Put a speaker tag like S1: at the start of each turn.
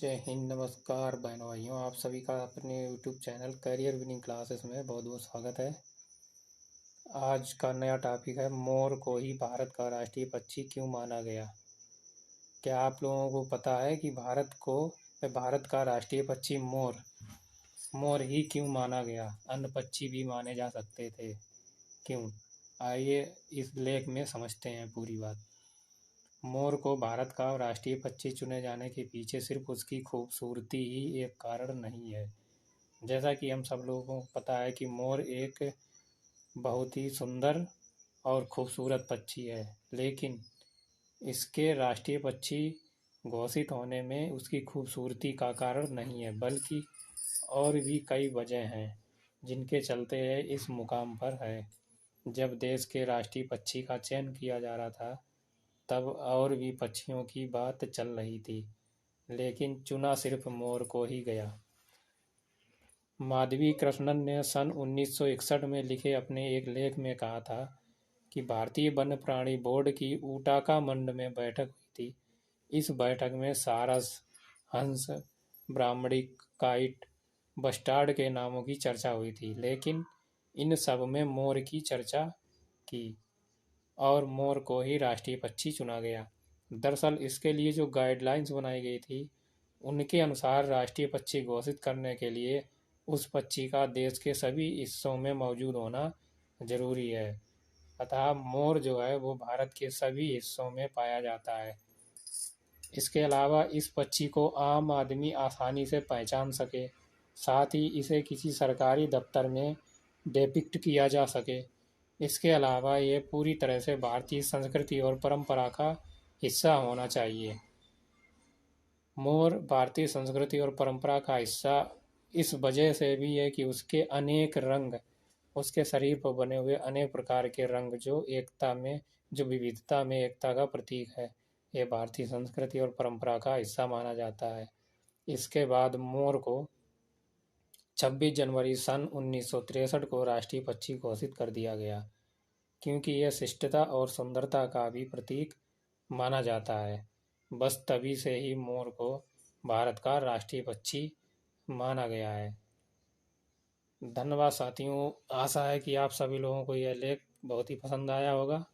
S1: जय हिंद। नमस्कार बहनों भाइयों, आप सभी का अपने YouTube channel career winning classes में बहुत बहुत स्वागत है। आज का नया टॉपिक है, मोर को ही भारत का राष्ट्रीय पक्षी क्यों माना गया। क्या आप लोगों को पता है कि भारत का राष्ट्रीय पक्षी मोर ही क्यों माना गया? अन्य पक्षी भी माने जा सकते थे, क्यों? आइए इस लेख में समझते हैं पूरी बात। मोर को भारत का राष्ट्रीय पक्षी चुने जाने के पीछे सिर्फ उसकी खूबसूरती ही एक कारण नहीं है। जैसा कि हम सब लोगों को पता है कि मोर एक बहुत ही सुंदर और खूबसूरत पक्षी है, लेकिन इसके राष्ट्रीय पक्षी घोषित होने में उसकी खूबसूरती का कारण नहीं है, बल्कि और भी कई वजह हैं जिनके चलते यह इस मुकाम पर है। जब देश के राष्ट्रीय पक्षी का चयन किया जा रहा था, तब और भी पक्षियों की बात चल रही थी, लेकिन चुना सिर्फ मोर को ही गया। माधवी कृष्णन ने सन 1961 में लिखे अपने एक लेख में कहा था कि भारतीय वन्य प्राणी बोर्ड की उटाका मंड में बैठक हुई थी। इस बैठक में सारस, हंस, ब्राह्मणी, काइट, बस्टार्ड के नामों की चर्चा हुई थी, लेकिन इन सब में मोर की चर्चा की और मोर को ही राष्ट्रीय पक्षी चुना गया। दरअसल इसके लिए जो गाइडलाइंस बनाई गई थी, उनके अनुसार राष्ट्रीय पक्षी घोषित करने के लिए उस पक्षी का देश के सभी हिस्सों में मौजूद होना जरूरी है। अतः मोर जो है वो भारत के सभी हिस्सों में पाया जाता है। इसके अलावा इस पक्षी को आम आदमी आसानी से पहचान सके, साथ ही इसे किसी सरकारी दफ्तर में डिपिक्ट किया जा सके। इसके अलावा ये पूरी तरह से भारतीय संस्कृति और परंपरा का हिस्सा होना चाहिए। मोर भारतीय संस्कृति और परंपरा का हिस्सा इस वजह से भी है कि उसके अनेक रंग, उसके शरीर पर बने हुए अनेक प्रकार के रंग जो विविधता में एकता का प्रतीक है, ये भारतीय संस्कृति और परंपरा का हिस्सा माना जाता है। इसके बाद मोर को 26 जनवरी सन 1963 को राष्ट्रीय पक्षी घोषित कर दिया गया, क्योंकि यह शिष्टता और सुंदरता का भी प्रतीक माना जाता है। बस तभी से ही मोर को भारत का राष्ट्रीय पक्षी माना गया है। धन्यवाद साथियों, आशा है कि आप सभी लोगों को यह लेख बहुत ही पसंद आया होगा।